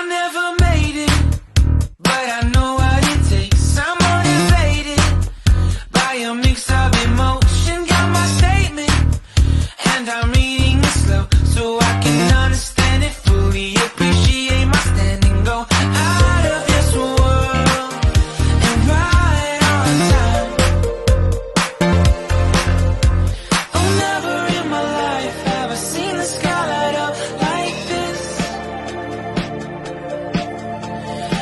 never made it, but I know what it takes. I'm motivated by a mix of emotion. Got my statement, and I'm reading it slow so I can understand it fully. Appreciate my standing, go out of this world and right on time. Oh, never in my life have I seen the sky light up like this.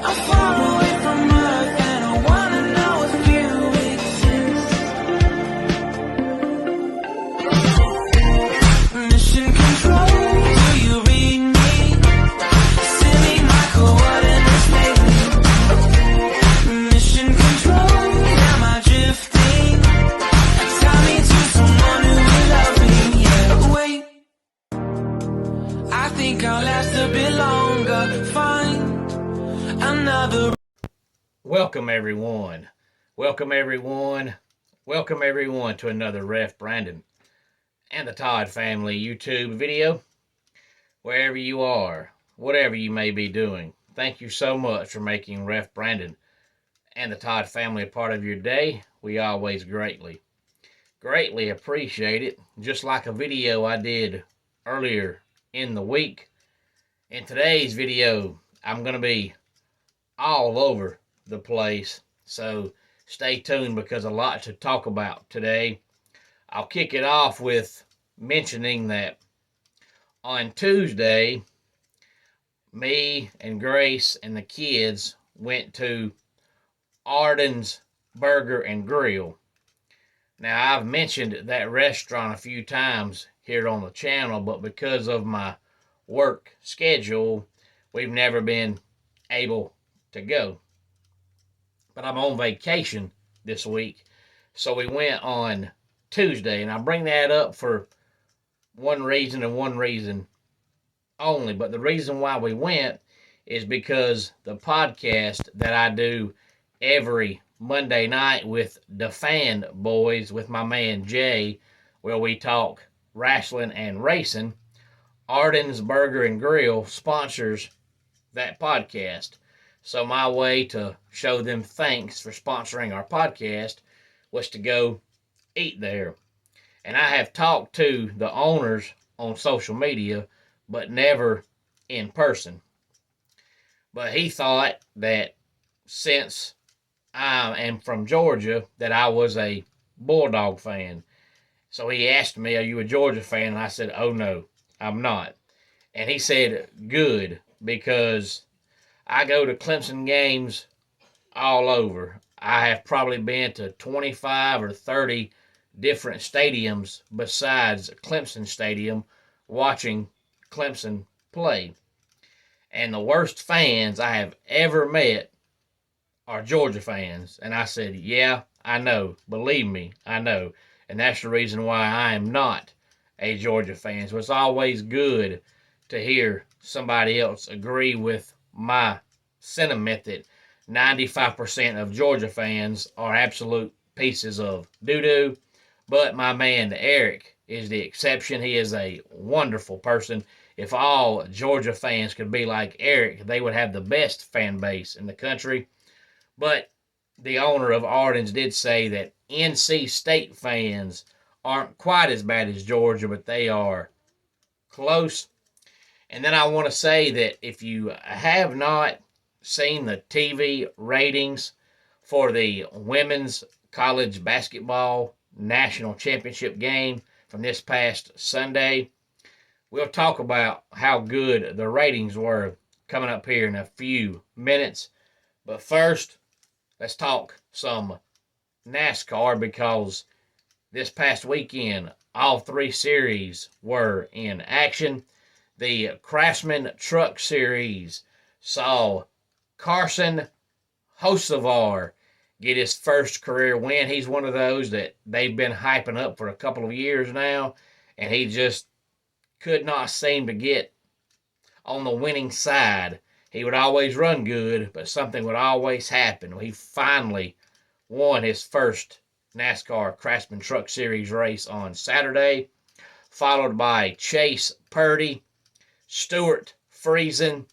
I'm far away from Earth and I wanna know if you exist. Mission control, do you read me? Send me my coordinates lately. Mission control, am I drifting? Tie me to someone who will love me, yeah. Wait, I think I'll last a bit longer. Find another. Welcome everyone. Welcome everyone. Welcome everyone to another Ref Brandon and the Todd family YouTube video. Wherever you are, whatever you may be doing, thank you so much for making Ref Brandon and the Todd family a part of your day. We always greatly appreciate it. Just like a video I did earlier in the week. In today's video, I'm going to be all over the place, so stay tuned because a lot to talk about today. I'll kick it off with mentioning that on Tuesday, me and Grace and the kids went to Arden's Burger and Grill. Now, I've mentioned that restaurant a few times here on the channel, but because of my work schedule, we've never been able to go. But I'm on vacation this week, so we went on Tuesday, and I bring that up for one reason and one reason only. But the reason why we went is because the podcast that I do every Monday night with the Fan Boys with my man Jay, where we talk wrestling and racing, Arden's Burger and Grill sponsors that podcast. So my way to show them thanks for sponsoring our podcast was to go eat there. And I have talked to the owners on social media, but never in person. But he thought that since I am from Georgia, that I was a Bulldog fan. So he asked me, "Are you a Georgia fan?" And I said, "Oh no, I'm not." And he said, "Good, because I go to Clemson games all over. I have probably been to 25 or 30 different stadiums besides Clemson Stadium watching Clemson play. And the worst fans I have ever met are Georgia fans." And I said, "Yeah, I know. Believe me, I know. And that's the reason why I am not a Georgia fan." So it's always good to hear somebody else agree with my sentiment that 95% of Georgia fans are absolute pieces of doo-doo. But my man Eric is the exception. He is a wonderful person. If all Georgia fans could be like Eric, they would have the best fan base in the country. But the owner of Arden's did say that NC State fans aren't quite as bad as Georgia, but they are close. And then I want to say that if you have not seen the TV ratings for the women's college basketball national championship game from this past Sunday, we'll talk about how good the ratings were coming up here in a few minutes. But first, let's talk some NASCAR, because this past weekend, all three series were in action. The Craftsman Truck Series saw Carson Hocevar get his first career win. He's one of those that they've been hyping up for a couple of years now, and he just could not seem to get on the winning side. He would always run good, but something would always happen. He finally won his first NASCAR Craftsman Truck Series race on Saturday, followed by Chase Purdy, Stuart Friesen,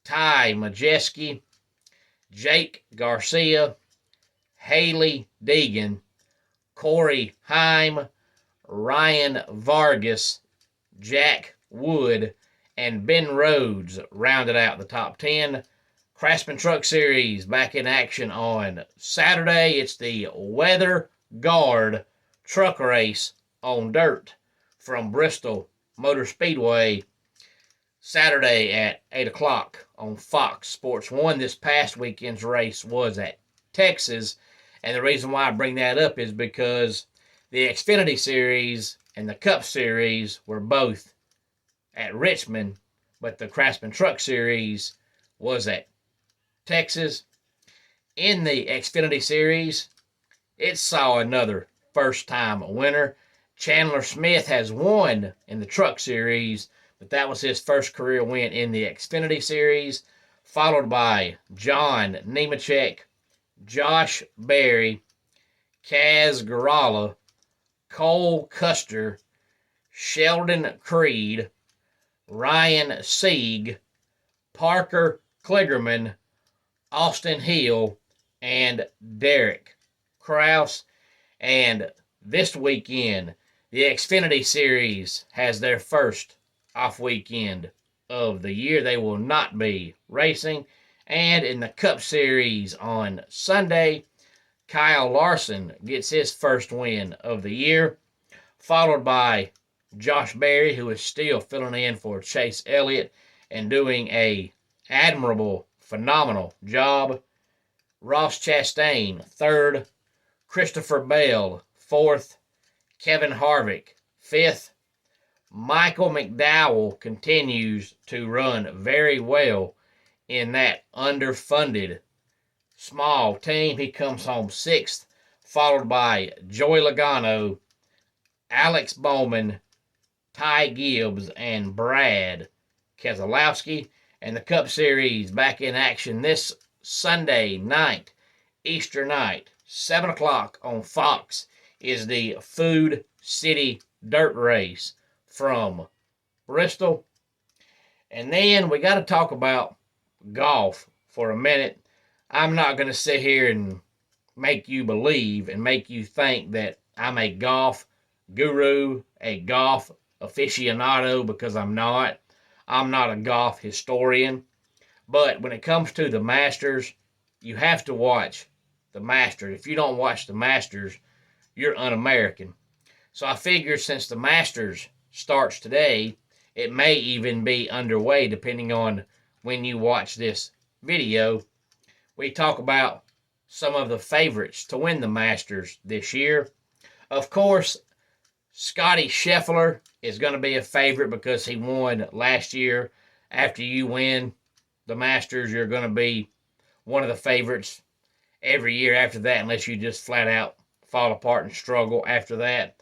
Ty Majeski, Jake Garcia, Haley Deegan, Corey Heim, Ryan Vargas, Jack Wood, and Ben Rhodes rounded out the top 10. Craftsman Truck Series back in action on Saturday. It's the Weather Guard Truck Race on dirt from Bristol Motor Speedway Saturday at 8 o'clock on Fox Sports 1. This past weekend's race was at Texas, and the reason why I bring that up is because the Xfinity Series and the Cup Series were both at Richmond, but the Craftsman Truck Series was at Texas. In the Xfinity Series, it saw another first-time winner. Chandler Smith has won in the Truck Series, but that was his first career win in the Xfinity Series, followed by John Nemechek, Josh Berry, Kaz Grala, Cole Custer, Sheldon Creed, Ryan Sieg, Parker Kligerman, Austin Hill, and Derek Kraus. And this weekend, the Xfinity Series has their first off weekend of the year. They will not be racing. And in the Cup Series on Sunday, Kyle Larson gets his first win of the year, followed by Josh Berry, who is still filling in for Chase Elliott and doing a admirable, phenomenal job. Ross Chastain, third. Christopher Bell, fourth. Kevin Harvick, fifth. Michael McDowell continues to run very well in that underfunded small team. He comes home sixth, followed by Joey Logano, Alex Bowman, Ty Gibbs, and Brad Keselowski. And the Cup Series back in action this Sunday night, Easter night, 7 o'clock on Fox, is the Food City Dirt Race from Bristol. And then we got to talk about golf for a minute. I'm not going to sit here and make you believe and make you think that I'm a golf guru, a golf aficionado, because I'm not. I'm not a golf historian. But when it comes to the Masters, you have to watch the Masters. If you don't watch the Masters, you're un-American. So I figure since the Masters starts today, it may even be underway depending on when you watch this video. We talk about some of the favorites to win the Masters this year. Of course, Scotty Scheffler is going to be a favorite because he won last year. After you win the Masters, you're going to be one of the favorites every year after that, unless you just flat out fall apart and struggle after that.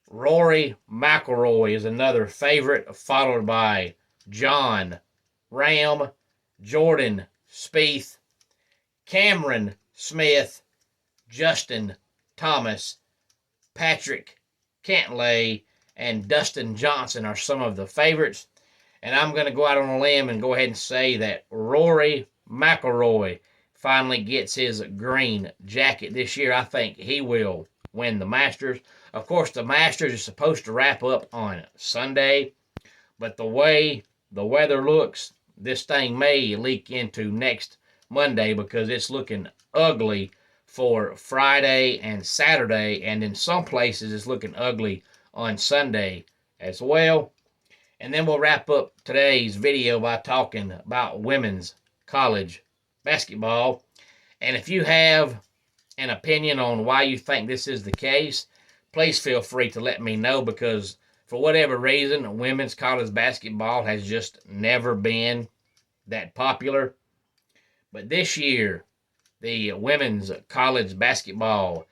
Rory McIlroy is another favorite, followed by John Ram, Jordan Spieth, Cameron Smith, Justin Thomas, Patrick Cantlay, and Dustin Johnson are some of the favorites. And I'm going to go out on a limb and go ahead and say that Rory McIlroy finally gets his green jacket this year. I think he will win the Masters. Of course, the Masters is supposed to wrap up on Sunday, but the way the weather looks, this thing may leak into next Monday because it's looking ugly for Friday and Saturday, and in some places it's looking ugly on Sunday as well. And then we'll wrap up today's video by talking about women's college basketball. And if you have an opinion on why you think this is the case, please feel free to let me know, because for whatever reason, women's college basketball has just never been that popular. But this year, the women's college basketball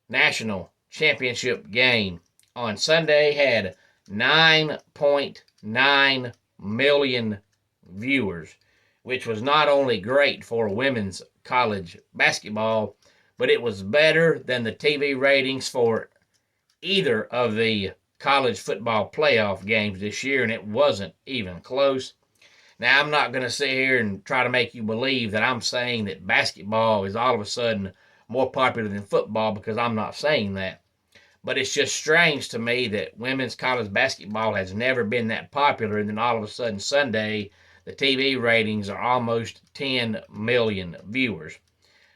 national championship game on Sunday had 9.9 million viewers, which was not only great for women's college basketball, but it was better than the TV ratings for either of the college football playoff games this year, and it wasn't even close. Now, I'm not going to sit here and try to make you believe that I'm saying that basketball is all of a sudden more popular than football, because I'm not saying that. But it's just strange to me that women's college basketball has never been that popular, and then all of a sudden Sunday, the TV ratings are almost 10 million viewers.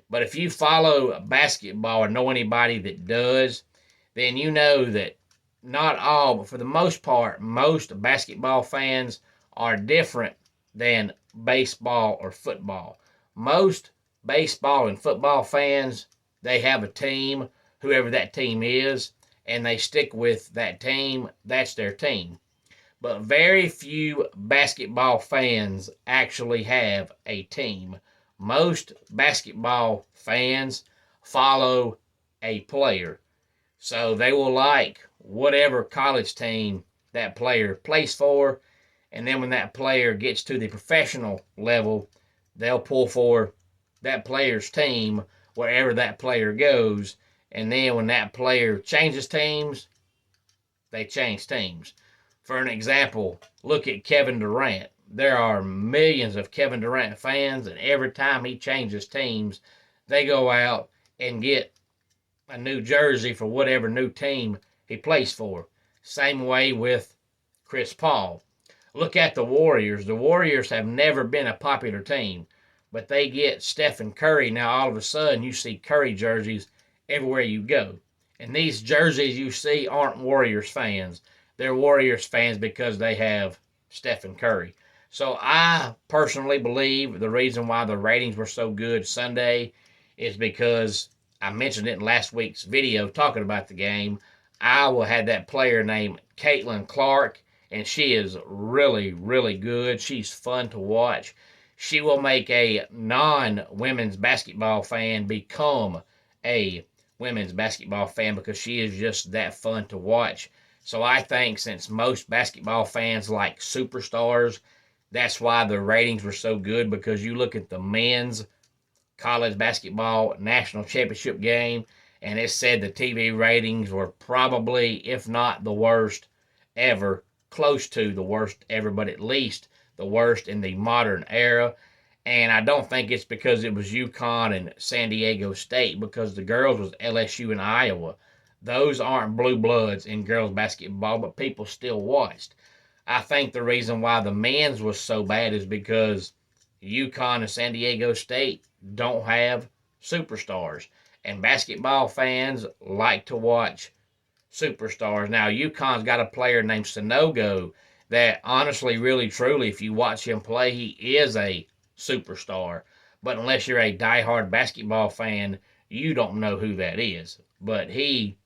But if you follow basketball or know anybody that does, then you know that not all, but for the most part, most basketball fans are different than baseball or football. Most baseball and football fans, they have a team, whoever that team is, and they stick with that team. That's their team. But very few basketball fans actually have a team. Most basketball fans follow a player. So they will like whatever college team that player plays for, and then when that player gets to the professional level, they'll pull for that player's team wherever that player goes. And then when that player changes teams, they change teams. For an example, look at Kevin Durant. There are millions of Kevin Durant fans, and every time he changes teams, they go out and get a new jersey for whatever new team he plays for. Same way with Chris Paul. Look at the Warriors. The Warriors have never been a popular team, but they get Stephen Curry. Now all of a sudden you see Curry jerseys everywhere you go. And these jerseys you see aren't Warriors fans. They're Warriors fans because they have Stephen Curry. So I personally believe the reason why the ratings were so good Sunday is because I mentioned it in last week's video talking about the game. Iowa had that player named Caitlin Clark, and she is really, really good. She's fun to watch. She will make a non-women's basketball fan become a women's basketball fan because she is just that fun to watch. So I think since most basketball fans like superstars, that's why the ratings were so good, because you look at the men's college basketball national championship game, and it said the TV ratings were probably, if not the worst ever, close to the worst ever, but at least the worst in the modern era. And I don't think it's because it was UConn and San Diego State, because the girls was LSU and Iowa. Those aren't blue bloods in girls basketball, but people still watched. I think the reason why the men's was so bad is because UConn and San Diego State don't have superstars, and basketball fans like to watch superstars. Now, UConn's got a player named Sanogo that honestly, really, truly, if you watch him play, he is a superstar. But unless you're a diehard basketball fan, you don't know who that is. But he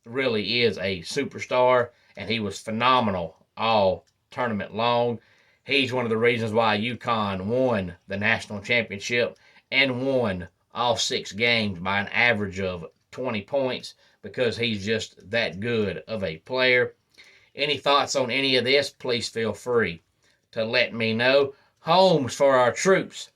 really is a superstar, and he was phenomenal all tournament long. He's one of the reasons why UConn won the national championship and won all 6 games by an average of 20 points, because he's just that good of a player. Any thoughts on any of this, please feel free to let me know. Homes for Our Troops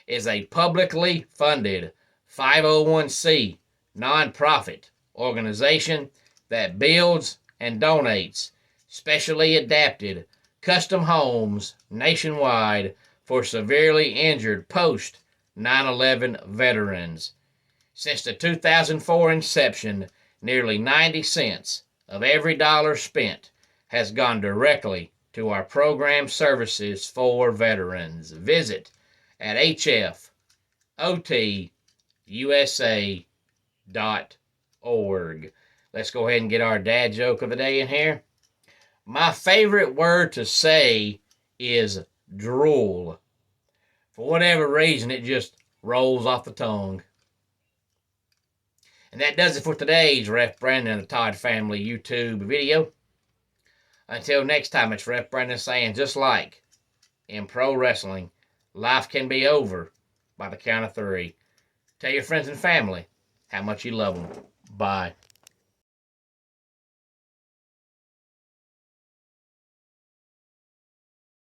is a publicly funded 501c nonprofit organization that builds and donates specially adapted custom homes nationwide for severely injured post 9/11 veterans. Since the 2004 inception, nearly 90 cents of every dollar spent has gone directly to our program services for veterans. Visit at hfotusa.org. Let's go ahead and get our dad joke of the day in here. My favorite word to say is drool. For whatever reason, it just rolls off the tongue. And that does it for today's Ref Brandon and the Todd Family YouTube video. Until next time, it's Ref Brandon saying, just like in pro wrestling, life can be over by the count of 3. Tell your friends and family how much you love them. Bye.